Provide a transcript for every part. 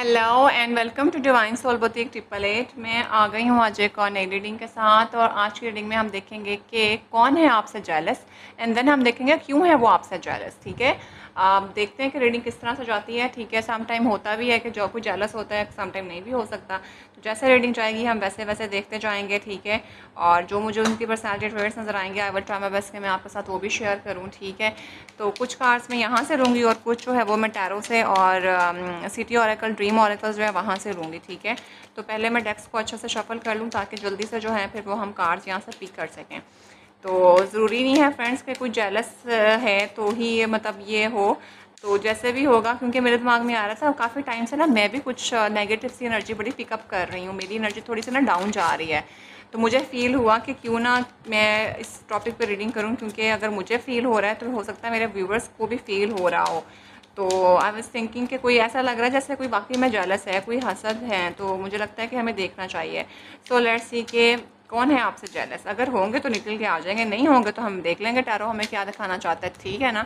Hello and welcome to divine soul boutique 888। मैं आ गई हूँ आज एक और नई रीडिंग के साथ। और आज की रीडिंग में हम देखेंगे कि कौन है आपसे जेलस एंड देन हम देखेंगे क्यों है वो आपसे जेलस। ठीक है, आप देखते हैं कि रीडिंग किस तरह से जाती है। ठीक है, सम टाइम होता भी है कि जो कोई जेलस होता है, सम टाइम नहीं भी हो सकता। तो जैसे रीडिंग जाएगी हम वैसे वैसे देखते जाएंगे। ठीक है, और जो मुझे उनकी पर्सनैलिटी ट्रेट्स नज़र आएंगे I will try my best कि मैं आपके साथ वो भी शेयर करूँ। ठीक है, तो कुछ कार्ड्स मैं यहाँ से लूँगी और कुछ जो है वो मैं टैरो से और सिटी ऑरेकल ड्रीम ऑरेकल जो है वहाँ से लूँगी। ठीक है, तो पहले मैं डेस्क को अच्छे से शफल कर लूँ ताकि जल्दी से जो है फिर वो हम कार्ड्स यहाँ से पिक कर सकें। तो ज़रूरी नहीं है फ्रेंड्स कि कोई जेलस है तो ही मतलब ये हो, तो जैसे भी होगा, क्योंकि मेरे दिमाग में आ रहा था काफ़ी टाइम से ना मैं भी कुछ नेगेटिव सी एनर्जी बड़ी पिकअप कर रही हूँ। मेरी एनर्जी थोड़ी सी ना डाउन जा रही है। तो मुझे फ़ील हुआ कि क्यों ना मैं इस टॉपिक पे रीडिंग करूं, क्योंकि अगर मुझे फ़ील हो रहा है तो हो सकता है मेरे व्यूवर्स को भी फ़ील हो रहा हो। तो आई वाज थिंकिंग कि कोई ऐसा लग रहा है जैसे कोई वाकई में जेलस है, कोई हसद है, तो मुझे लगता है कि हमें देखना चाहिए। सो लेट्स सी कि कौन है आपसे जेलस। अगर होंगे तो निकल के आ जाएंगे, नहीं होंगे तो हम देख लेंगे टैरो हमें क्या दिखाना चाहता है। ठीक है ना,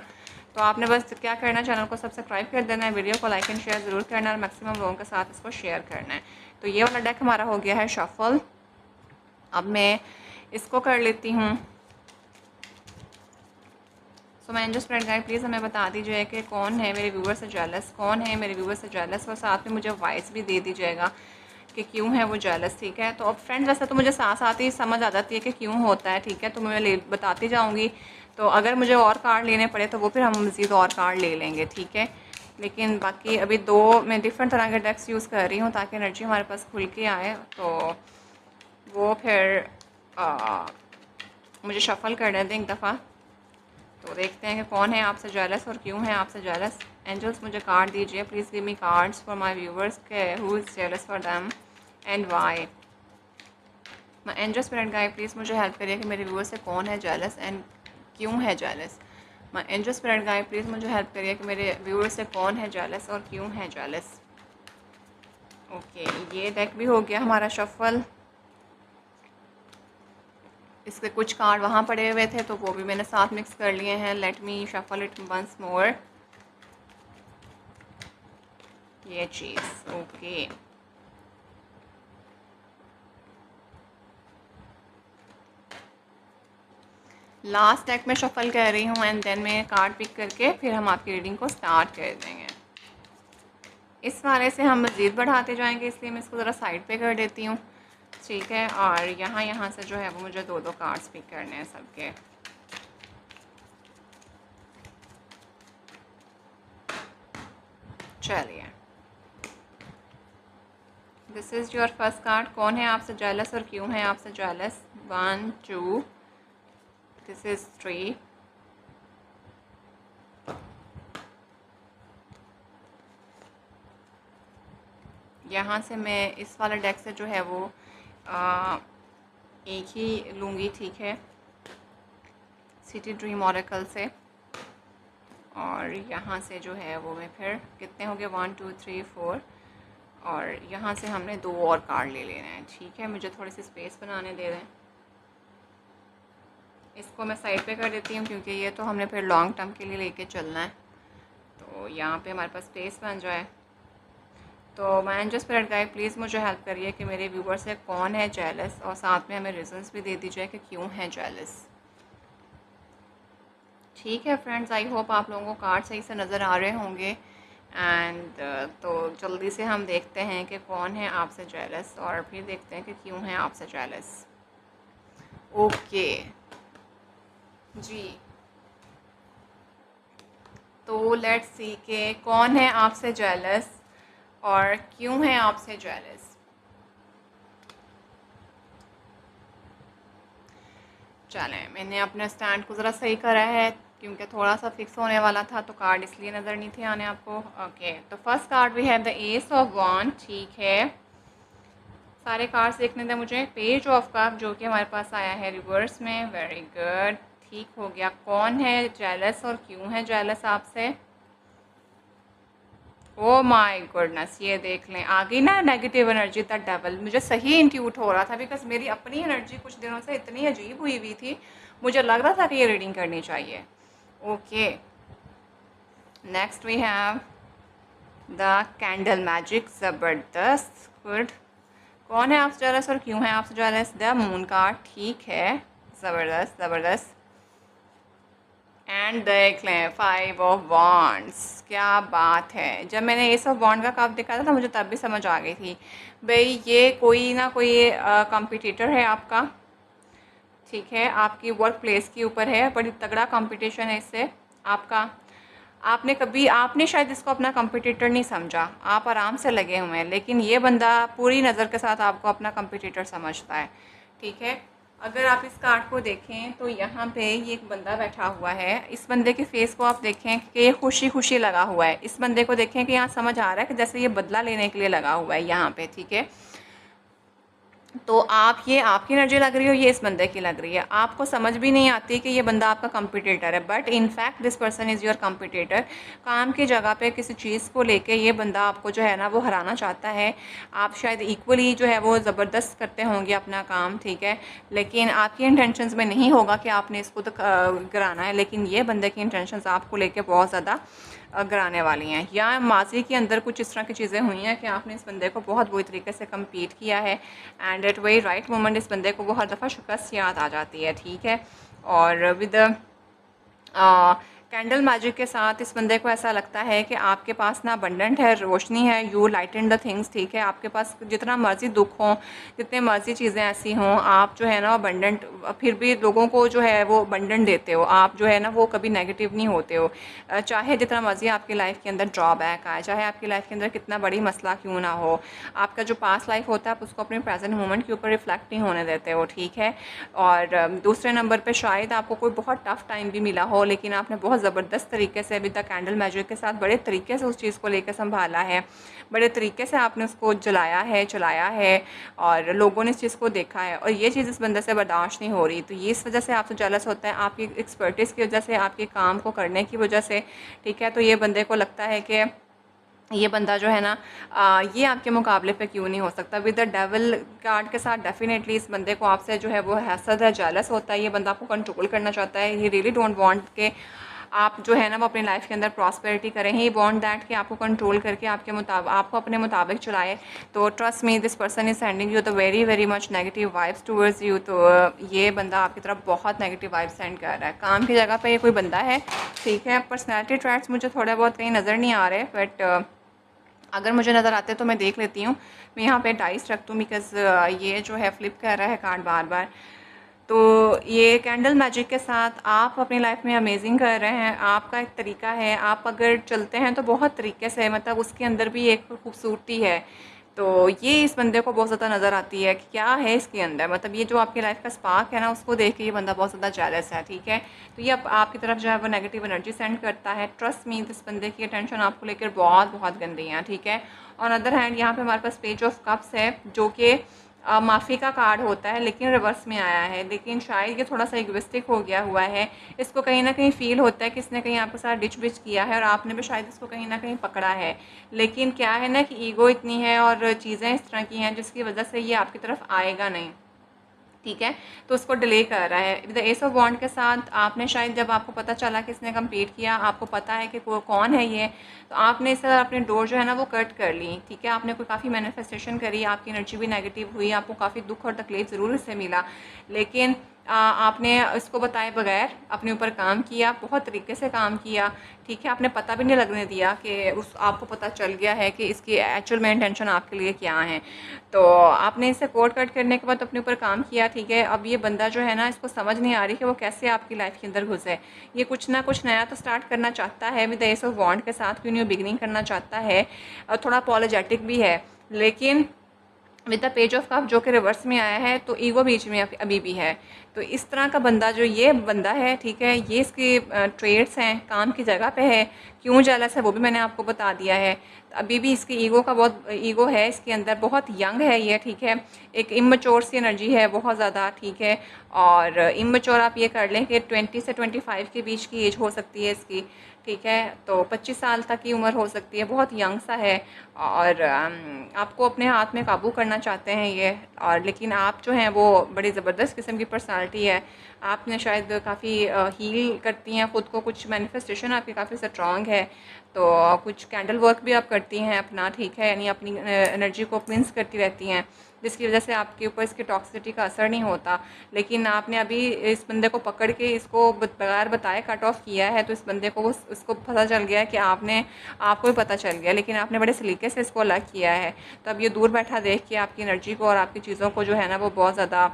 तो आपने बस क्या करना है, चैनल को सब्सक्राइब कर देना है, वीडियो को लाइक एंड शेयर ज़रूर करना है और मैक्सिमम लोगों के साथ इसको शेयर करना है। तो ये वाला डेक हमारा हो गया है शफल। अब मैं इसको कर लेती हूँ। सो मैं एंजल स्प्रेड गाइड प्लीज़ हमें बता दीजिए कि कौन है मेरे व्यूवर से जेलस, कौन है मेरे व्यूवर से जेलस, और साथ में मुझे वॉइस भी दे दीजिएगा कि क्यों है वो जेलस। ठीक है, तो अब फ्रेंड्स वैसे तो मुझे साथ साथ ही समझ आ जाती है कि क्यों होता है। ठीक है, तो मैं बताती जाऊँगी। तो अगर मुझे और कार्ड लेने पड़े तो वो फिर हम मज़ीद और कार्ड ले लेंगे। ठीक है, लेकिन बाकी अभी दो मैं डिफरेंट तरह के डेक्स यूज़ कर रही हूँ ताकि एनर्जी हमारे पास खुल के आए। तो वो फिर मुझे शफल करने दें एक दफ़ा, तो देखते हैं कि कौन है आपसे जेलस और क्यों है आपसे जेलस। एंजल्स मुझे कार्ड दीजिए please, give me cards for my viewers के who is jealous for them and why. मैं एंजल्स फ्रेंड गाइड प्लीज़ मुझे हेल्प करिए कि मेरे व्यूवर्स से कौन है जेलस एंड क्यों है जेलस। मैं एंजल्स फ्रेंड गाइड प्लीज़ मुझे हेल्प करिए कि मेरे व्यूवर्स से कौन है जेलस और क्यों है जेलस। ओके, ये डेक भी हो गया हमारा शफल। इसके कुछ कार्ड वहाँ पड़े हुए थे तो वो भी मैंने साथ मिक्स कर लिए हैं। Let me shuffle it once more. ये चीज़ ओके। लास्ट डेक में शफल कर रही हूँ एंड देन मैं कार्ड पिक करके फिर हम आपकी रीडिंग को स्टार्ट कर देंगे। इस वाले से हम मज़ीद बढ़ाते जाएंगे, इसलिए मैं इसको ज़रा साइड पे कर देती हूँ। ठीक है, और यहाँ से जो है वो मुझे दो दो कार्ड्स पिक करने हैं सबके। चलिए, this is your first card. कौन है आपसे जेलस और क्यों है आपसे जेलस। 1 2, this is 3। यहाँ से मैं इस वाले डेक से जो है वो एक ही लूँगी। ठीक है, सिटी ड्रीम ऑरेकल से। और यहाँ से जो है वो मैं फिर कितने हो गए 1 2 3 4, और यहाँ से हमने दो और कार्ड ले लेना है। ठीक है, मुझे थोड़ी सी स्पेस बनाने दे दें। इसको मैं साइड पे कर देती हूँ क्योंकि ये तो हमने फिर लॉन्ग टर्म के लिए लेके चलना है, तो यहाँ पे हमारे पास स्पेस बन जाए। तो मैं एंजल स्पिरिट गाइड प्लीज़ मुझे हेल्प करिए कि मेरे व्यूवर से कौन है जेलस, और साथ में हमें रीजंस भी दे दीजिए कि क्यों है जेलस। ठीक है फ्रेंड्स, आई होप आप लोगों को कार्ड सही से नज़र आ रहे होंगे। एंड तो जल्दी से हम देखते हैं कि कौन है आपसे जेलस और फिर देखते हैं कि क्यों है आपसे जेलस। ओके जी, तो लेट्स सी के कौन है आपसे जेलस और क्यों है आपसे जेलस। चलें, मैंने अपने स्टैंड को ज़रा सही करा है क्योंकि थोड़ा सा फिक्स होने वाला था, तो कार्ड इसलिए नज़र नहीं थे आने आपको। ओके, तो first card we have the ace of wands. ठीक है, सारे कार्ड्स देखने दें मुझे। पेज ऑफ कप जो कि हमारे पास आया है रिवर्स में, वेरी गुड, ठीक हो गया। कौन है जेलस और क्यों है जेलस आपसे। ओ माय गुडनेस, ये देख लें आ गई ना नेगेटिव एनर्जी द डबल। मुझे सही इंट्यूट हो रहा था बिकॉज मेरी अपनी एनर्जी कुछ दिनों से इतनी अजीब हुई थी, मुझे लग रहा था कि ये रीडिंग करनी चाहिए। Okay, next we have the candle magic, ज़बरदस्त, गुड। कौन है आपसे जेलस और क्यों है आपसे जेलस? द मून कार्ड, ठीक है, ज़बरदस्त ज़बरदस्त। एंड देख लें 5 ऑफ वॉन्ड्स, क्या बात है। जब मैंने एस ऑफ वॉन्ड का कप देखा था तो मुझे तब भी समझ आ गई थी भाई ये कोई ना कोई कंपटीटर है आपका, ठीक है, आपकी वर्क प्लेस के ऊपर है, बड़ी तगड़ा कंपटीशन है इससे आपका। आपने शायद इसको अपना कंपटीटर नहीं समझा, आप आराम से लगे हुए हैं, लेकिन ये बंदा पूरी नज़र के साथ आपको अपना कंपटीटर समझता है, ठीक है। अगर आप इस कार्ड को देखें तो यहाँ पे ये एक बंदा बैठा हुआ है, इस बंदे के फेस को आप देखें कि ये खुशी खुशी लगा हुआ है। इस बंदे को देखें कि यहाँ समझ आ रहा है कि जैसे ये बदला लेने के लिए लगा हुआ है यहाँ पे, ठीक है। तो ये आपकी एनर्जी लग रही हो, ये इस बंदे की लग रही है। आपको समझ भी नहीं आती कि ये बंदा आपका कंपटीटर है, but in fact this person is your competitor. काम की जगह पे किसी चीज़ को लेके ये बंदा आपको जो है ना वो हराना चाहता है। आप शायद इक्वली जो है वो ज़बरदस्त करते होंगे अपना काम, ठीक है, लेकिन आपकी इंटेंशंस में नहीं होगा कि आपने इसको तो गिराना है, लेकिन ये बंदे की इंटेंशंस आपको लेके बहुत ज़्यादा गिराने वाली हैं, या माजी के अंदर कुछ इस तरह की चीज़ें हुई हैं कि आपने इस बंदे को बहुत बुरी तरीके से कम्पीट किया है, and at very right moment इस बंदे को बहुत दफ़ा शिकस्त याद आ जाती है, ठीक है। और विद कैंडल मैजिक के साथ इस बंदे को ऐसा लगता है कि आपके पास ना अबंडेंट है, रोशनी है, यू लाइटन द थिंग्स, ठीक है। आपके पास जितना मर्जी दुख हो, जितने मर्जी चीज़ें ऐसी हों, आप जो है ना अबंडेंट, फिर भी लोगों को जो है वो अबंडेंट देते हो, आप जो है ना वो कभी नेगेटिव नहीं होते हो। चाहे जितना मर्जी आपकी लाइफ के अंदर ड्रॉबैक आए, चाहे आपकी लाइफ के अंदर कितना बड़ी मसला क्यों ना हो, आपका जो पास्ट लाइफ होता है आप उसको अपने प्रेजेंट मोमेंट के ऊपर रिफ्लेक्ट नहीं होने देते हो, ठीक है। और दूसरे नंबर पर शायद आपको कोई बहुत टफ टाइम भी मिला हो, लेकिन आपने बहुत ज़बरदस्त तरीके से अभी तक कैंडल मैजिक के साथ बड़े तरीके से उस चीज़ को लेकर संभाला है, बड़े तरीके से आपने उसको जलाया है, चलाया है, और लोगों ने इस चीज़ को देखा है, और ये चीज़ इस बंदे से बर्दाश्त नहीं हो रही। तो ये इस वजह से आपसे जेलस होता है, आपकी एक्सपर्टीज़ की वजह से, आपके काम को करने की वजह से, ठीक है। तो ये बंदे को लगता है कि ये बंदा जो है ना ये आपके मुकाबले पे क्यों नहीं हो सकता। विद द डेविल कार्ड के साथ डेफिनेटली इस बंदे को आपसे जो है वो हसद है, जेलस होता है। ये बंदा आपको कंट्रोल करना चाहता है, ही रियली डोंट वांट के आप जो है ना वो अपनी लाइफ के अंदर प्रॉस्पेरिटी करें, ही वांट दैट कि आपको कंट्रोल करके आपको अपने मुताबिक चलाए। तो trust me this person is sending you the very very much negative vibes towards you. तो ये बंदा आपकी तरफ बहुत नेगेटिव वाइब्स सेंड कर रहा है। काम की जगह पर ये कोई बंदा है, ठीक है। पर्सनैलिटी ट्रैट्स मुझे थोड़े बहुत कहीं नज़र नहीं आ रहे, बट अगर मुझे नज़र आते तो मैं देख लेती हूँ। मैं यहाँ पे डाइस रख दूँ, बिकॉज़ ये जो है फ्लिप कर रहा है कार्ड बार बार। तो ये कैंडल मैजिक के साथ आप अपनी लाइफ में अमेजिंग कर रहे हैं, आपका एक तरीका है, आप अगर चलते हैं तो बहुत तरीके से, मतलब उसके अंदर भी एक खूबसूरती है। तो ये इस बंदे को बहुत ज़्यादा नज़र आती है कि क्या है इसके अंदर, मतलब ये जो आपकी लाइफ का स्पार्क है ना उसको देख के ये बंदा बहुत ज़्यादा जेलस है, ठीक है। तो ये आपकी तरफ जो है वो नेगेटिव एनर्जी सेंड करता है। ट्रस्ट मी इस बंदे की अटेंशन आपको लेकर बहुत बहुत गंदी है, ठीक है। ऑन अदर हैंड यहाँ पे हमारे पास पेज ऑफ कप्स है, जो कि माफ़ी का कार्ड होता है, लेकिन रिवर्स में आया है। लेकिन शायद ये थोड़ा सा इगोइस्टिक हो गया हुआ है, इसको कहीं ना कहीं फ़ील होता है कि इसने कहीं आपके साथ डिच बिच किया है, और आपने भी शायद इसको कहीं ना कहीं पकड़ा है। लेकिन क्या है ना कि ईगो इतनी है और चीज़ें इस तरह की हैं जिसकी वजह से ये आपकी तरफ आएगा नहीं, ठीक है। तो उसको डिले कर रहा है। द एस ऑफ वॉन्ड के साथ आपने शायद जब आपको पता चला कि इसने कंप्लीट किया, आपको पता है कि कौन है ये, तो आपने इस तरह अपने डोर जो है ना वो कट कर ली, ठीक है। आपने कोई काफ़ी मैनिफेस्टेशन करी, आपकी एनर्जी भी नेगेटिव हुई, आपको काफ़ी दुख और तकलीफ ज़रूर इससे मिला, लेकिन आपने इसको बताए बगैर अपने ऊपर काम किया, बहुत तरीके से काम किया, ठीक है। आपने पता भी नहीं लगने दिया कि आपको पता चल गया है कि इसकी एक्चुअल में इंटेंशन आपके लिए क्या है। तो आपने इसे कोड कट करने के बाद अपने ऊपर काम किया, ठीक है। अब ये बंदा जो है ना इसको समझ नहीं आ रही कि वो कैसे आपकी लाइफ के अंदर घुसे। ये कुछ ना कुछ नया तो स्टार्ट करना चाहता है, विद द एस ऑफ वॉन्ड के साथ कोई न्यू बिगनिंग करना चाहता है, और थोड़ा अपॉलोजेटिक भी है, लेकिन with the page of cup जो कि रिवर्स में आया है, तो ईगो बीच में अभी भी है। तो इस तरह का बंदा जो ये बंदा है, ठीक है, ये इसके ट्रेड्स हैं, काम की जगह पे है, क्यों जेलस है वो भी मैंने आपको बता दिया है। अभी भी इसकी ईगो का बहुत ईगो है इसके अंदर, बहुत यंग है ये, ठीक है। एक इमैच्योर सी एनर्जी है बहुत ज़्यादा, ठीक है। और इमैच्योर आप ये कर लें कि 20 से 25 के बीच की एज हो सकती है इसकी, ठीक है। तो 25 साल तक की उम्र हो सकती है, बहुत यंग सा है, और आपको अपने हाथ में काबू करना चाहते हैं ये। और लेकिन आप जो हैं वो बड़ी ज़बरदस्त किस्म की पर्सनालिटी है, आपने शायद काफ़ी हील करती हैं ख़ुद को, कुछ मैनिफेस्टेशन आपकी काफ़ी स्ट्रॉन्ग है, तो कुछ कैंडल वर्क भी आप करती करती हैं अपना, ठीक है, यानी अपनी एनर्जी को क्लिंस करती रहती हैं, जिसकी वजह से आपके ऊपर इसकी टॉक्सिसिटी का असर नहीं होता। लेकिन आपने अभी इस बंदे को पकड़ के इसको बगैर बताए कट ऑफ किया है, तो इस बंदे को उसको पता चल गया कि आपको भी पता चल गया, लेकिन आपने बड़े सलीके से इसको अलग किया है। तो अब ये दूर बैठा देख के आपकी एनर्जी को और आपकी चीज़ों को जो है ना वो बहुत ज़्यादा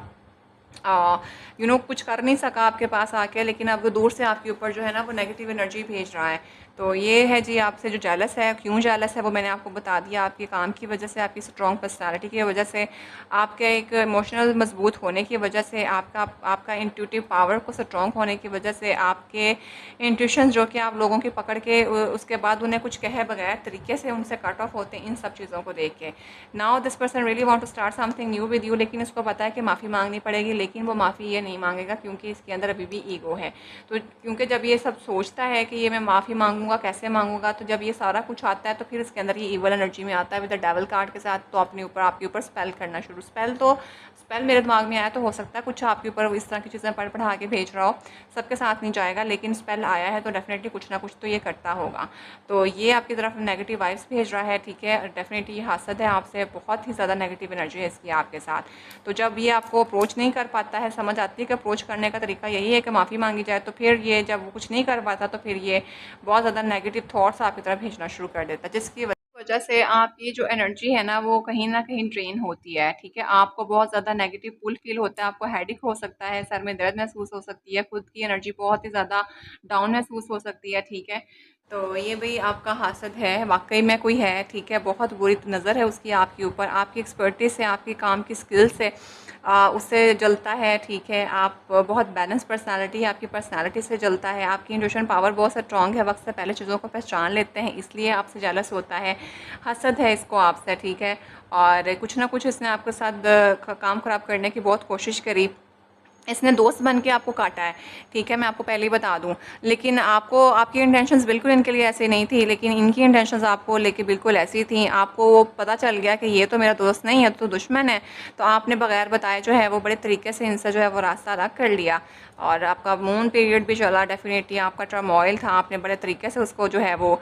कुछ कर नहीं सका आपके पास आके, लेकिन अब वो दूर से आपके ऊपर जो है ना वो नेगेटिव एनर्जी भेज रहा है। तो ये है जी आपसे जो जेलस है, क्यों जेलस है वो मैंने आपको बता दिया। आपके काम की वजह से, आपकी स्ट्रॉन्ग पर्सनालिटी की वजह से, आपके एक इमोशनल मजबूत होने की वजह से, आपका इंट्यूटिव पावर को स्ट्रॉन्ग होने की वजह से, आपके इंट्यूशन जो कि आप लोगों की पकड़ के उसके बाद उन्हें कुछ कहे बगैर तरीके से उनसे कट ऑफ होते हैं, इन सब चीज़ों को देख के। Now this person really want to start something new with you, लेकिन इसको पता है कि माफ़ी मांगनी पड़ेगी, लेकिन वो माफ़ी ये नहीं मांगेगा क्योंकि इसके अंदर अभी भी ईगो है। तो क्योंकि जब ये सब सोचता है कि ये मैं माफ़ी मांगूंगा, कैसे मांगूंगा, तो जब ये सारा कुछ आता है तो फिर इसके अंदर ये ईवल एनर्जी में आता है विद द डेविल कार्ड के साथ। तो आपके ऊपर स्पेल करना शुरू, स्पेल मेरे दिमाग में आया तो हो सकता है कुछ आपके ऊपर इस तरह की चीज़ें पढ़ा के भेज रहा हो, सबके साथ नहीं जाएगा, लेकिन स्पेल आया है तो डेफिनेटली कुछ ना कुछ तो ये करता होगा। तो ये आपकी तरफ नेगेटिव वाइब्स भेज रहा है, ठीक है, डेफिनेटली ये हासद है आपसे, बहुत ही ज़्यादा नेगेटिव एनर्जी है इसकी आपके साथ। तो जब ये आपको अप्रोच नहीं कर पाता है, समझ आती है कि अप्रोच करने का तरीका यही है कि माफ़ी मांगी जाए, तो फिर ये जब वो कुछ नहीं कर पाता तो फिर ये बहुत ज़्यादा नेगेटिव थॉट्स आपकी तरफ भेजना शुरू कर देता है, जिसकी वजह से आपकी जो एनर्जी है ना कहीं ड्रेन होती है, ठीक है। आपको बहुत ज़्यादा नेगेटिव पुल फील होता है, आपको हेडेक हो सकता है, सर में दर्द महसूस हो सकती है, खुद की एनर्जी बहुत ही ज़्यादा डाउन महसूस हो सकती है, ठीक है। तो ये भाई आपका हासद है, वाकई में कोई है, ठीक है, बहुत बुरी नज़र है उसकी आपके ऊपर, आपकी एक्सपर्टीज से, आपके काम की स्किल से उससे जलता है, ठीक है। आप बहुत बैलेंस पर्सनालिटी है, आपकी पर्सनालिटी से जलता है, आपकी इंट्यूशन पावर बहुत स्ट्रॉन्ग है, वक्त से पहले चीज़ों को पहचान लेते हैं, इसलिए आपसे जेलस होता है, हसद है इसको आपसे, ठीक है। और कुछ ना कुछ इसने आपके साथ काम ख़राब करने की बहुत कोशिश करी, इसने दोस्त बन के आपको काटा है, ठीक है, मैं आपको पहले ही बता दूं। लेकिन आपकी इंटेंशंस बिल्कुल इनके लिए ऐसे नहीं थी, लेकिन इनकी इंटेंशंस आपको लेके बिल्कुल ऐसी थी। आपको वो पता चल गया कि ये तो मेरा दोस्त नहीं है, तो दुश्मन है, तो आपने बगैर बताए जो है वो बड़े तरीके से इनसे जो है वो रास्ता अलग कर लिया। और आपका मून पीरियड भी चला, डेफिनेटली आपका टर्मोइल था, आपने बड़े तरीके से उसको जो है वो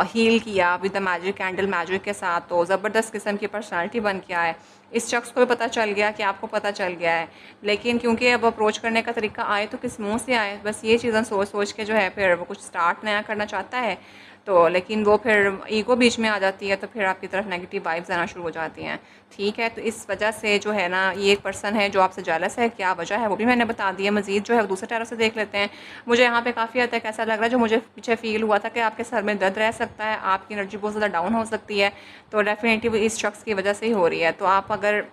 हील किया with the magic candle magic के साथ। तो ज़बरदस्त किस्म की पर्सनैलिटी बन के आए, इस शख्स को भी पता चल गया कि आपको पता चल गया है, लेकिन क्योंकि अब अप्रोच करने का तरीका आए तो किस मुंह से आए, बस ये चीज़ें सोच सोच के जो है फिर वो कुछ स्टार्ट नया करना चाहता है, तो लेकिन वो फिर ईगो बीच में आ जाती है, तो फिर आपकी तरफ नेगेटिव वाइब्स आना शुरू हो जाती हैं, ठीक है। तो इस वजह से जो है ना ये एक पर्सन है जो आपसे जेलस है, क्या वजह है वो भी मैंने बता दिया। मजीद जो है दूसरे तरह से देख लेते हैं। मुझे यहाँ पे काफ़ी हद तक ऐसा लग रहा है, जो मुझे पीछे फील हुआ था कि आपके सर में दर्द रह सकता है, आपकी एनर्जी बहुत ज़्यादा डाउन हो सकती है, तो डेफिनेटली इस शख्स की वजह से ही हो रही है। तो आप अगर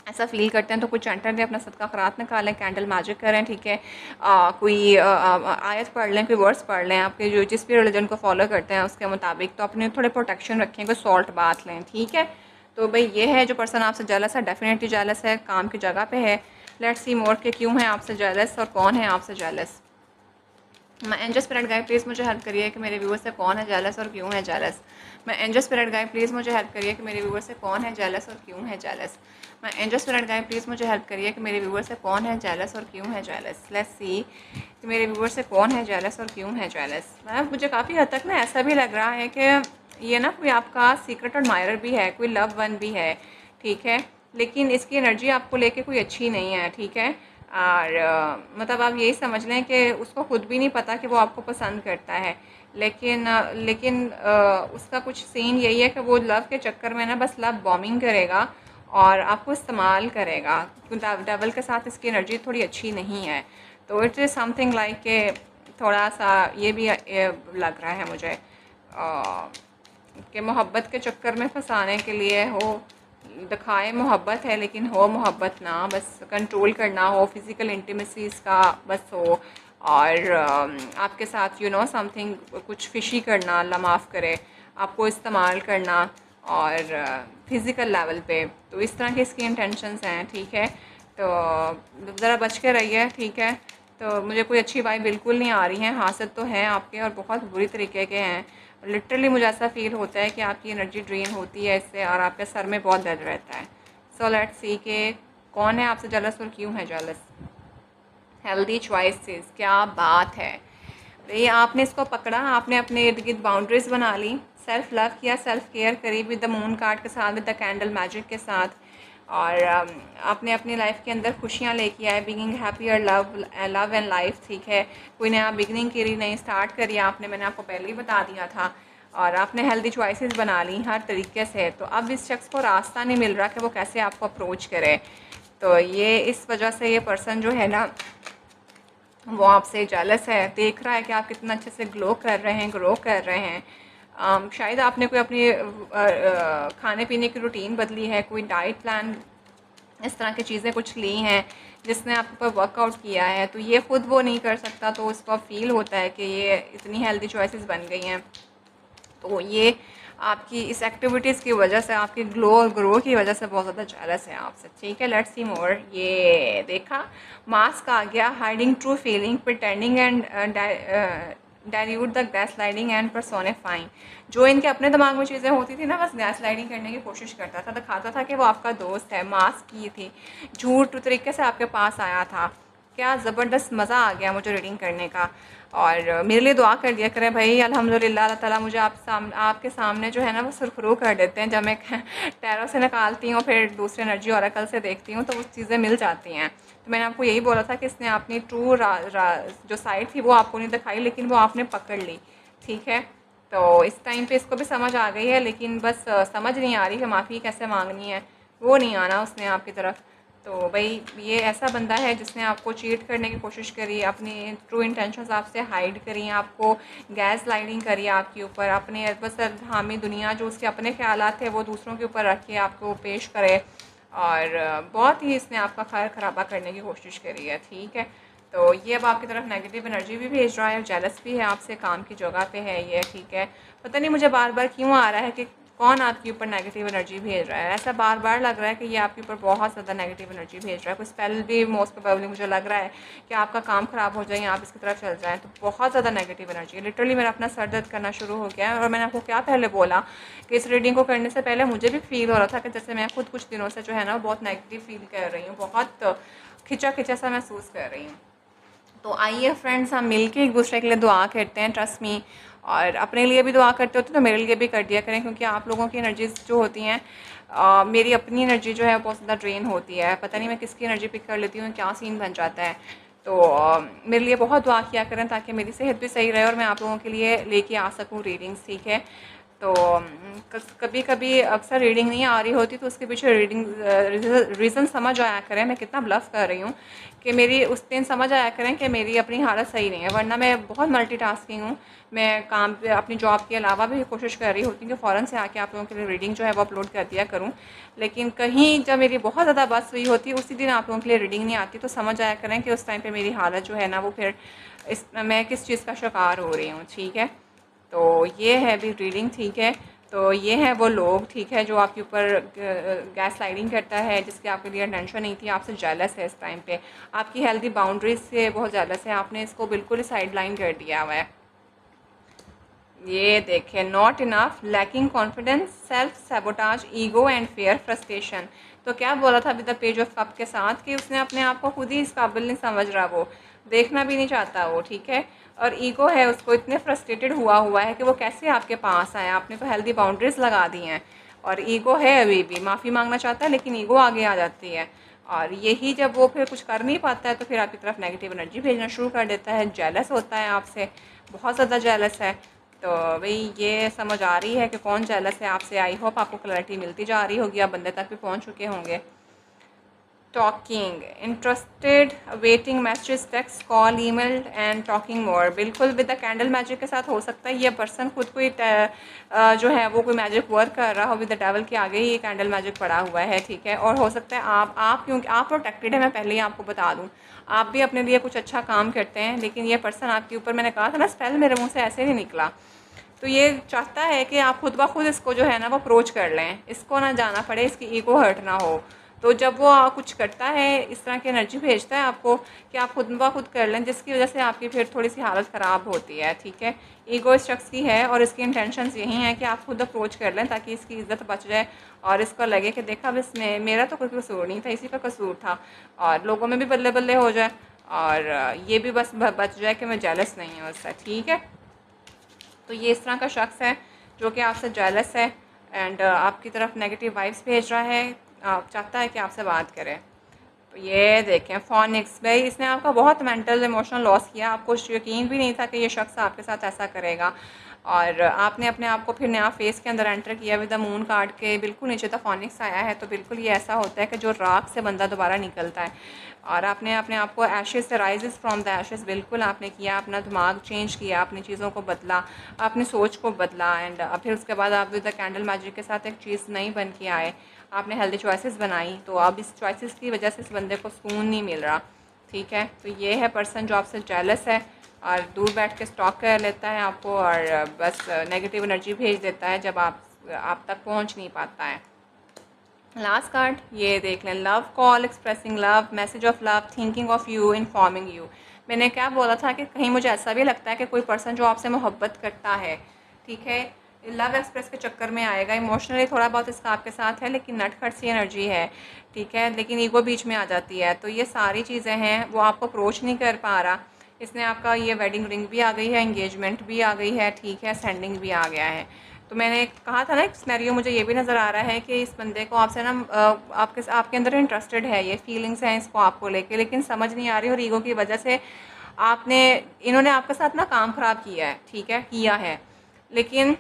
ऐसा फील करते हैं तो कुछ चैंटर दें, अपना सदका खरात निकालें, कैंडल मैजिक करें, ठीक है। कोई आयत पढ़ लें, कोई वर्ड्स पढ़ लें, आपके जो जिस भी रिलीजन को फॉलो करते हैं उसके मुताबिक, तो अपने थोड़े प्रोटेक्शन रखें, कोई सॉल्ट बाथ लें, ठीक है। तो भाई ये है जो पर्सन आपसे जेलस है, डेफिनेटली जेलस है, काम की जगह पे है। लेट्स सी मोर के क्यों है आपसे जेलस और कौन है आपसे जेलस। मैं एंजल स्पिरिट गाइड प्लीज़ मुझे हेल्प करिए कि मेरे व्यूअर से कौन है जेलस और क्यों है जेलस। मैं एंजल स्पिरिट गाइड प्लीज़ मुझे हेल्प करिए कि मेरे व्यूअर से कौन है जेलस और क्यों है जेलस। मैं एंजल स्पिरिट गाइड प्लीज़ मुझे हेल्प करिए कि मेरे व्यूअर से कौन है जेलस और क्यों है जेलस। लेट्स सी कि मेरे व्यूअर से कौन है जेलस और क्यों है जेलस। मुझे काफ़ी हद तक ना ऐसा भी लग रहा है कि ये ना कोई आपका सीक्रेट एडमायरर भी है, कोई लव वन भी है, ठीक है, लेकिन इसकी एनर्जी आपको लेके कोई अच्छी नहीं है, ठीक है। और मतलब आप यही समझ लें कि उसको खुद भी नहीं पता कि वो आपको पसंद करता है, लेकिन उसका कुछ सीन यही है कि वो लव के चक्कर में ना बस लव बॉम्बिंग करेगा और आपको इस्तेमाल करेगा। डेवल के साथ इसकी एनर्जी थोड़ी अच्छी नहीं है, तो इट इज़ समथिंग लाइक के थोड़ा सा ये भी लग रहा है मुझे कि मोहब्बत के चक्कर में फंसाने के लिए हो, दिखाए मोहब्बत है लेकिन हो मोहब्बत ना, बस कंट्रोल करना हो, फिज़िकल इंटीमेसीज़ का बस हो, और आपके साथ समथिंग कुछ फिशी करना, अल्लाह माफ़ करे, आपको इस्तेमाल करना और फिज़िकल लेवल पे, तो इस तरह की इसकी इंटेंशंस हैं, ठीक है। तो ज़रा बच के रहिए, ठीक है। तो मुझे कोई अच्छी वाइब बिल्कुल नहीं आ रही है, हासद तो हैं आपके और बहुत बुरी तरीके के हैं। लिटरली मुझे ऐसा फील होता है कि आपकी एनर्जी ड्रेन होती है इससे और आपके सर में बहुत दर्द रहता है। सो लेट्स सी के कौन है आपसे जेलस और क्यों है जेलस। हेल्दी चॉइसेस, क्या बात है। ये आपने इसको पकड़ा, आपने अपने इर्द गिर्द बाउंड्रीज बना ली, सेल्फ़ लव किया, सेल्फ़ केयर करी विद द मून कार्ड के साथ, विद द कैंडल मैजिक के साथ, और आपने अपनी लाइफ के अंदर खुशियाँ लेके आए, बिगिंग हैप्पियर लव एंड लाइफ, ठीक है। कोई नया बिगनिंग करी, नई स्टार्ट करी आपने, मैंने आपको पहले ही बता दिया था, और आपने हेल्दी चॉइसेस बना ली हर तरीके से। तो अब इस शख्स को रास्ता नहीं मिल रहा कि वो कैसे आपको अप्रोच करे। तो ये इस वजह से ये पर्सन जो है ना वो आपसे जेलस है, देख रहा है कि आप कितना अच्छे से ग्लो कर रहे हैं, ग्रो कर रहे हैं। शायद आपने कोई अपनी खाने पीने की रूटीन बदली है, कोई डाइट प्लान, इस तरह की चीज़ें कुछ ली हैं जिसने आपके ऊपर वर्कआउट किया है, तो ये ख़ुद वो नहीं कर सकता, तो उसको फील होता है कि ये इतनी हेल्दी चॉइसेस बन गई हैं। तो ये आपकी इस एक्टिविटीज़ की वजह से, आपके ग्लो और ग्रो की वजह से बहुत ज़्यादा जेलस है आपसे, ठीक है। लेट्स सी मोर। ये देखा, मास्क आ गया, hiding true feeling, pretending and dilute the gas lighting and personifying. जो इनके अपने दिमाग में चीज़ें होती थी ना, बस गैस लाइटिंग करने की कोशिश करता था, दिखाता था कि वो आपका दोस्त है, मास्क की थी, झूठ तरीके से आपके पास आया था। क्या ज़बरदस्त मज़ा आ गया मुझे रीडिंग करने का। और मेरे लिए दुआ कर दिया करें भाई, अल्हम्दुलिल्लाह अल्लाह ताला मुझे आपके सामने जो है ना वो सुरखरू कर देते हैं। जब मैं टैरो से निकालती हूँ, फिर दूसरे एनर्जी ऑरेकल से देखती हूँ, तो वो चीज़ें मिल जाती हैं। तो मैंने आपको यही बोला था कि इसने अपनी ट्रू जो साइड थी वो आपको नहीं दिखाई, लेकिन वो आपने पकड़ ली, ठीक है। तो इस टाइम पे इसको भी समझ आ गई है, लेकिन बस समझ नहीं आ रही कि माफ़ी कैसे मांगनी है, वो नहीं आना उसने आपकी तरफ। तो भाई ये ऐसा बंदा है जिसने आपको चीट करने की कोशिश करी, अपनी ट्रू इंटेंशंस आपसे हाइड करी, आपको गैस लाइटिंग करी आपके ऊपर, अपने बस हामी दुनिया जो उसके अपने ख्यालात थे वो दूसरों के ऊपर रख के आपको पेश करे, और बहुत ही इसने आपका खैर खराबा करने की कोशिश करी है, ठीक है। तो ये अब आपकी तरफ नेगेटिव एनर्जी भी भेज रहा है, जेलस भी है आपसे, काम की जगह पे है ये, ठीक है। पता नहीं मुझे बार बार क्यों आ रहा है कि कौन आपके ऊपर नेगेटिव एनर्जी भेज रहा है, ऐसा बार बार लग रहा है कि ये आपके ऊपर बहुत ज़्यादा नेगेटिव एनर्जी भेज रहा है। कोई स्पेल भी मोस्ट प्रोबेबली मुझे लग रहा है कि आपका काम ख़राब हो जाए, आप इसकी तरफ चल जाएँ, तो बहुत ज़्यादा नेगेटिव एनर्जी है। लिटरली मेरा अपना सर दर्द करना शुरू हो गया है। और मैंने आपको क्या पहले बोला कि इस रीडिंग को करने से पहले मुझे भी फील हो रहा था कि जैसे मैं खुद कुछ दिनों से जो है ना बहुत नेगेटिव फील कर रही हूँ, बहुत खिंचा खिंचा सा महसूस कर रही हूँ। तो आइए फ्रेंड्स, हम मिलके एक दूसरे के लिए दुआ करते हैं, ट्रस्ट मी। और अपने लिए भी दुआ करते होते तो मेरे लिए भी कर दिया करें, क्योंकि आप लोगों की एनर्जीज जो होती हैं, मेरी अपनी एनर्जी जो है बहुत ज़्यादा ड्रेन होती है। पता नहीं मैं किसकी एनर्जी पिक कर लेती हूँ, क्या सीन बन जाता है। तो मेरे लिए बहुत दुआ किया करें ताकि मेरी सेहत भी सही रहे और मैं आप लोगों के लिए लेके आ सकूँ रीडिंग्स, ठीक है। तो कभी कभी अक्सर रीडिंग नहीं आ रही होती, तो उसके पीछे रीज़न समझ आया करें मैं कितना ब्लफ कर रही हूँ, कि मेरी उस दिन समझ आया करें कि मेरी अपनी हालत सही नहीं है। वरना मैं बहुत मल्टीटास्किंग हूँ, मैं काम पे अपनी जॉब के अलावा भी कोशिश कर रही होती हूँ कि फ़ौरन से आके आप लोगों के लिए रीडिंग जो है वो अपलोड कर दिया करूँ। लेकिन कहीं जब मेरी बहुत ज़्यादा बस हुई होती है, उसी दिन आप लोगों के लिए रीडिंग नहीं आती, तो समझ आया करें कि उस टाइम पर मेरी हालत जो है ना वो फिर मैं किस चीज़ का शिकार हो रही हूँ, ठीक है। तो ये है अभी रीडिंग, ठीक है। तो ये हैं वो लोग, ठीक है, जो आपके ऊपर गैस लाइटिंग करता है, जिसकी आपके लिए टेंशन नहीं थी, आपसे जेलस है इस टाइम पे, आपकी हेल्दी बाउंड्रीज से बहुत जेलस है, आपने इसको बिल्कुल साइड लाइन कर दिया हुआ है। ये देखें, not enough, lacking confidence, self sabotage, ego and fair, frustration. तो क्या बोला था with the page of cup के साथ कि उसने अपने आप को खुद ही इस काबिल नहीं समझ रहा, वो देखना भी नहीं चाहता वो, ठीक है। और ईगो है, उसको इतने फ्रस्ट्रेटेड हुआ है कि वो कैसे आपके पास आए, आपने तो हेल्दी बाउंड्रीज लगा दी हैं, और ईगो है अभी भी, माफ़ी मांगना चाहता है लेकिन ईगो आगे आ जाती है। और यही जब वो फिर कुछ कर नहीं पाता है तो फिर आपकी तरफ नेगेटिव एनर्जी भेजना शुरू कर देता है, जेलस होता है आपसे, बहुत ज़्यादा जेलस है। तो भाई ये समझ आ रही है कि कौन जेलस है आपसे। आई होप आपको क्लैरिटी मिलती जा रही होगी, आप बंदे तक भी पहुंच चुके होंगे। Talking, interested, waiting message, text, call, email and talking मोर। बिल्कुल विद द कैंडल मैजिक के साथ हो सकता है ये पर्सन खुद कोई जो है वो कोई मैजिक वर्क कर रहा हो, विद द डेवल के आगे ही ये कैंडल मैजिक पड़ा हुआ है, ठीक है। और हो सकता है आप क्योंकि आप प्रोटेक्टेड है, मैं पहले ही आपको बता दूँ, आप भी अपने लिए कुछ अच्छा काम करते हैं, लेकिन ये पर्सन आपके ऊपर, मैंने कहा था ना स्पेल मेरे मुँह से ऐसे नहीं निकला, तो ये चाहता है कि आप खुद ब खुद इसको जो है ना वो अप्रोच कर लें, इसको ना जाना पड़े, इसकी ईगो हर्ट ना हो। तो जब वो कुछ करता है, इस तरह की एनर्जी भेजता है आपको कि आप खुद ब खुद कर लें, जिसकी वजह से आपकी फिर थोड़ी सी हालत ख़राब होती है, ठीक है। ईगो इस शख्स की है और इसकी इंटेंशंस यही हैं कि आप खुद अप्रोच कर लें ताकि इसकी इज़्ज़त बच जाए और इसको लगे कि देखा अब इसमें मेरा तो कोई कसूर नहीं था, इसी का कसूर था, और लोगों में भी बल्ले बल्ले हो जाए और ये भी बस बच जाए कि मैं जेलस नहीं हूँ उससे, ठीक है। तो ये इस तरह का शख्स है जो कि आपसे जेलस है एंड आपकी तरफ नेगेटिव वाइब्स भेज रहा है, चाहता है कि आपसे बात करे। तो ये देखें फोनिक्स भाई, इसने आपका बहुत मेंटल इमोशनल लॉस किया, आपको यकीन भी नहीं था कि ये शख्स आपके साथ ऐसा करेगा, और आपने अपने आप को फिर नया फेस के अंदर एंटर किया विद द मून कार्ड के बिल्कुल नीचे द फोनिक्स आया है। तो बिल्कुल ये ऐसा होता है कि जो राख से बंदा दोबारा निकलता है, और आपने अपने आप को एशेज़ से राइजेस फ्रॉम द एशेज़ बिल्कुल आपने किया, अपना दिमाग चेंज किया, अपनी चीज़ों को बदला, अपनी सोच को बदला, एंड फिर उसके बाद आप विद द कैंडल मैजिक के साथ एक चीज़ नई बन के आए, आपने हेल्दी चॉइसेस बनाई। तो अब इस चॉइसेस की वजह से इस बंदे को सुकून नहीं मिल रहा, ठीक है। तो ये है पर्सन जो आपसे जेलस है और दूर बैठ के स्टॉक कर लेता है आपको, और बस नेगेटिव एनर्जी भेज देता है जब आप तक पहुंच नहीं पाता है। लास्ट कार्ड ये देख लें, love call, expressing love, message of love, thinking of you, informing you. मैंने क्या बोला था कि कहीं मुझे ऐसा भी लगता है कि कोई पर्सन जो आपसे मोहब्बत करता है, ठीक है, लव एक्सप्रेस के चक्कर में आएगा, इमोशनली थोड़ा बहुत इसका आपके साथ है, लेकिन नटखट सी एनर्जी है, ठीक है, लेकिन ईगो बीच में आ जाती है। तो ये सारी चीज़ें हैं, वो आपको अप्रोच नहीं कर पा रहा। इसने आपका ये वेडिंग रिंग भी आ गई है, एंगेजमेंट भी आ गई है, ठीक है, सेंडिंग भी आ गया है। तो मैंने कहा था ना एक सिनेरियो, मुझे ये भी नज़र आ रहा है कि इस बंदे को आपसे ना आपके अंदर इंटरेस्टेड है, ये फीलिंग्स हैं इसको आपको लेके, लेकिन समझ नहीं आ रही, और ईगो की वजह से आपने इन्होंने आपके साथ ना काम ख़राब किया है, ठीक है, किया है, लेकिन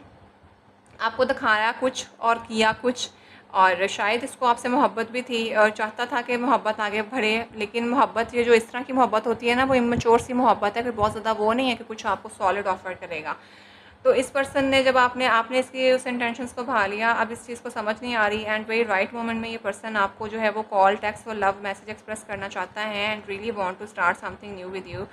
आपको दिखाया कुछ और किया कुछ, और शायद इसको आपसे मोहब्बत भी थी और चाहता था कि मोहब्बत आगे बढ़े, लेकिन मोहब्बत ये जो इस तरह की मोहब्बत होती है ना, वो इमेच्योर सी मोहब्बत है, कि बहुत ज़्यादा वो नहीं है कि कुछ आपको सॉलिड ऑफर करेगा। तो इस पर्सन ने जब आपने इसकी उस इंटेंशंस को भा लिया, अब इस चीज़ को समझ नहीं आ रही, एंड वेरी राइट मोमेंट में ये पर्सन आपको जो है वो कॉल, टेक्स्ट और लव मैसेज एक्सप्रेस करना चाहता है, and really want to start something new with you,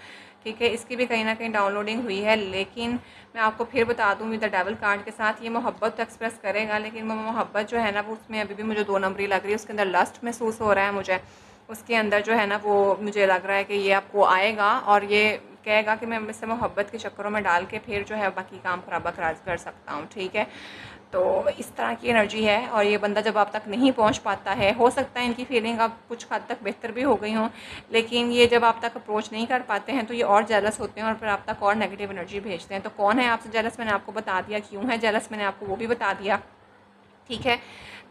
ठीक है। इसकी भी कहीं ना कहीं डाउनलोडिंग हुई है, लेकिन मैं आपको फिर बता दूँ विद द डेविल कार्ड के साथ, ये मोहब्बत तो एक्सप्रेस करेगा, लेकिन वो मोहब्बत जो है ना, वो उसमें अभी भी मुझे 2 नंबरी लग रही है, उसके अंदर लस्ट महसूस हो रहा है मुझे, उसके अंदर जो है ना वो मुझे लग रहा है कि ये आपको आएगा और ये कहेगा कि मैं इससे मोहब्बत के चक्करों में डाल के फिर जो है बाकी काम खराबा कर सकता हूँ, ठीक है। तो इस तरह की एनर्जी है, और ये बंदा जब आप तक नहीं पहुँच पाता है, हो सकता है इनकी फीलिंग अब कुछ हद तक बेहतर भी हो गई हों, लेकिन ये जब आप तक अप्रोच नहीं कर पाते हैं तो ये और जेलस होते हैं, और फिर आप तक और नेगेटिव एनर्जी भेजते हैं। तो कौन है आपसे जेलस, मैंने आपको बता दिया, क्यों है जेलस मैंने आपको वो भी बता दिया, ठीक है।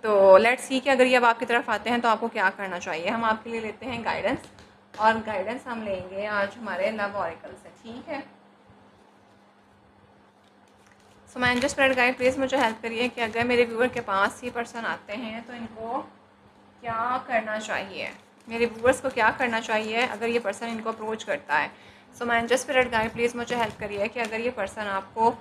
तो लेट्स सी कि अगर ये अब आपकी तरफ आते हैं तो आपको क्या करना चाहिए। हम आपके लिए लेते हैं गाइडेंस, और गाइडेंस हम लेंगे आज हमारे लव ऑरिकल से, ठीक है। सो मैं जस्ट स्प्रेड गाइड, प्लीज़ मुझे हेल्प करिए कि अगर मेरे व्यूअर के पास ये पर्सन आते हैं तो इनको क्या करना चाहिए, मेरे व्यूअर्स को क्या करना चाहिए अगर ये पर्सन इनको अप्रोच करता है। सो मैं जस्ट स्प्रेड गाइड, प्लीज़ मुझे हेल्प करिए कि अगर ये पर्सन आपको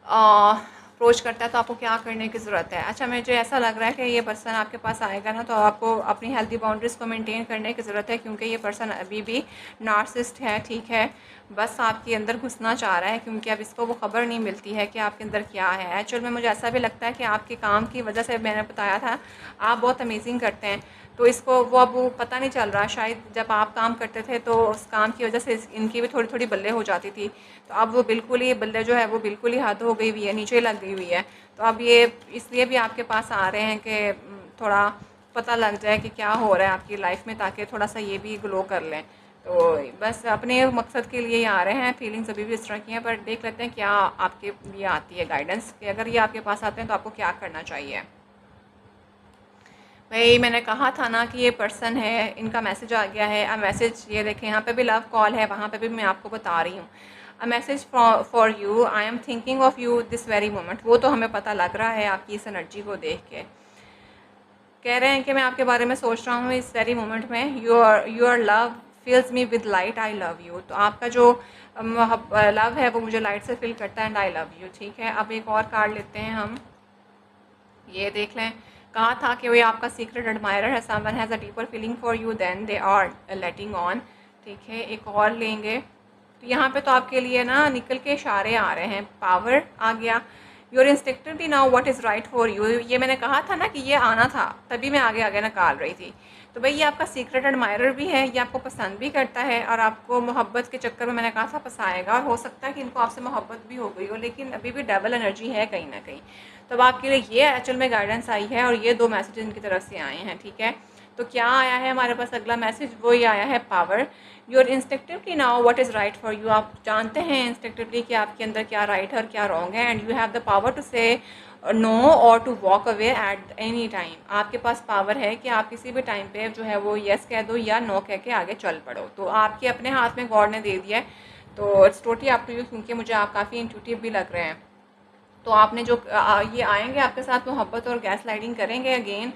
अप्रोच करता है तो आपको क्या करने की ज़रूरत है। अच्छा, मुझे ऐसा लग रहा है कि ये पर्सन आपके पास आएगा ना, तो आपको अपनी हेल्दी बाउंड्रीज़ को मेंटेन करने की ज़रूरत है, क्योंकि ये पर्सन अभी भी नार्सिसिस्ट है, ठीक है, बस आपके अंदर घुसना चाह रहा है, क्योंकि अब इसको वो ख़बर नहीं मिलती है कि आपके अंदर क्या है। एक्चुअल में मुझे ऐसा भी लगता है कि आपके काम की वजह से, मैंने बताया था आप बहुत अमेजिंग करते हैं, तो इसको वो अब वो पता नहीं चल रहा, शायद जब आप काम करते थे तो उस काम की वजह से इनकी भी थोड़ी थोड़ी बल्ले हो जाती थी, तो अब वो बिल्कुल ही बल्ले जो है वो बिल्कुल ही हद हो गई हुई है, नीचे लग गई हुई है। तो अब ये इसलिए भी आपके पास आ रहे हैं कि थोड़ा पता लग जाए कि क्या हो रहा है आपकी लाइफ में, ताकि थोड़ा सा ये भी ग्लो कर लें। तो बस अपने मकसद के लिए ही आ रहे हैं, फीलिंग्स अभी भी इस तरह की हैं, पर देख लेते हैं क्या आपके लिए आती है गाइडेंस, कि अगर ये आपके पास आते हैं तो आपको क्या करना चाहिए। भाई मैंने कहा था ना कि ये पर्सन है, इनका मैसेज आ गया है। अब मैसेज ये देखें, यहाँ पे भी लव कॉल है, वहाँ पे भी मैं आपको बता रही हूँ, a message for you, I am thinking of you this very moment. वो तो हमें पता लग रहा है आपकी इस एनर्जी को देख के, कह रहे हैं कि मैं आपके बारे में सोच रहा हूँ इस वेरी मोमेंट में, your love fills me with light, I love you. तो आपका जो लव है वो मुझे लाइट से फिल करता है, एंड आई लव यू, ठीक है। अब एक और कार्ड लेते हैं हम, ये देख लें, कहा था कि वो आपका सीक्रेट एडमायरर है, someone has a deeper feeling for you then they are letting on, ठीक है। एक और लेंगे, तो यहाँ पे तो आपके लिए ना निकल के इशारे आ रहे हैं, पावर आ गया, your instinctively now what is right for you. ये मैंने कहा था ना कि ये आना था, तभी मैं आगे आगे निकाल रही थी। तो भाई ये आपका सीक्रेट एडमायरर भी है, ये आपको पसंद भी करता है, और आपको मोहब्बत के चक्कर में मैंने कहा था फंसाएगा, और हो सकता है कि इनको आपसे मोहब्बत भी हो गई हो, लेकिन अभी भी डबल एनर्जी है कहीं ना कहीं। तो अब आपके लिए ये एक्चुअल में गाइडेंस आई है, और ये 2 मैसेज इनकी तरफ से आए हैं, ठीक है। तो क्या आया है हमारे पास अगला मैसेज, वो ये आया है power. Your instinctively now what is right for you, आप जानते हैं इंस्टिंक्टिवली कि आपके अंदर क्या राइट है और क्या रॉन्ग है। And you have the power to say no और to walk away at any time, आपके पास पावर है कि आप किसी भी टाइम पे जो है वो येस कह दो या नो कह के आगे चल पड़ो। तो आपके अपने हाथ में गॉड ने दे दिया है, तो it's totally up to you, क्योंकि मुझे आप काफ़ी इंट्यूटिव भी लग रहे हैं। तो आपने जो ये आएंगे आपके साथ मोहब्बत और गैस लाइटिंग करेंगे अगेन।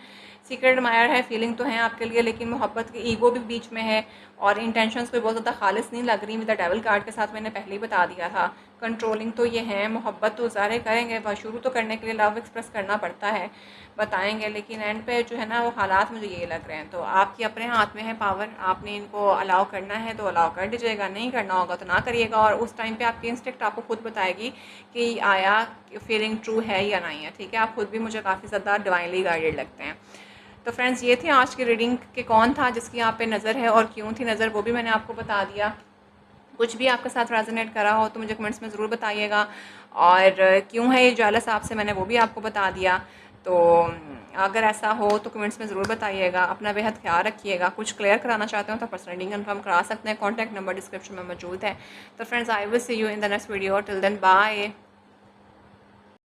सीक्रेट एडमायर है, फीलिंग तो है आपके लिए, लेकिन मोहब्बत की ईगो भी बीच में है और इंटेंशंस कोई बहुत ज़्यादा खालिस नहीं लग रही। विद द डेविल कार्ड के साथ मैंने पहले ही बता दिया था। कंट्रोलिंग तो ये है, मोहब्बत तो ज़ाहिर करेंगे, वह शुरू तो करने के लिए लव एक्सप्रेस करना पड़ता है, बताएंगे, लेकिन एंड पे जो है ना वो हालात मुझे ये लग रहे हैं। तो आपके अपने हाथ में है पावर, आपने इनको अलाउ करना है तो अलाउ कर दीजिएगा, नहीं करना होगा तो ना करिएगा। और उस टाइम पे आपकी इंस्टिंक्ट आपको खुद बताएगी कि आया फीलिंग ट्रू है या नहीं है, ठीक है। आप खुद भी मुझे काफ़ी ज़्यादा डिवाइनली गाइडेड लगते हैं। तो फ्रेंड्स ये थे आज की रीडिंग कि कौन था जिसकी आप पे नज़र है और क्यों थी नज़र, वो भी मैंने आपको बता दिया। कुछ भी आपके साथ रेजोनेट करा हो तो मुझे कमेंट्स में ज़रूर बताइएगा, और क्यों है ये जेलस आपसे मैंने वो भी आपको बता दिया। तो अगर ऐसा हो तो कमेंट्स में ज़रूर बताइएगा। अपना बेहद ख्याल रखिएगा। कुछ क्लियर कराना चाहते हो तो पर्सनल रीडिंग कन्फर्म करा सकते हैं, कॉन्टैक्ट नंबर डिस्क्रिप्शन में मौजूद है। तो friends I will see you in the next video, till then bye.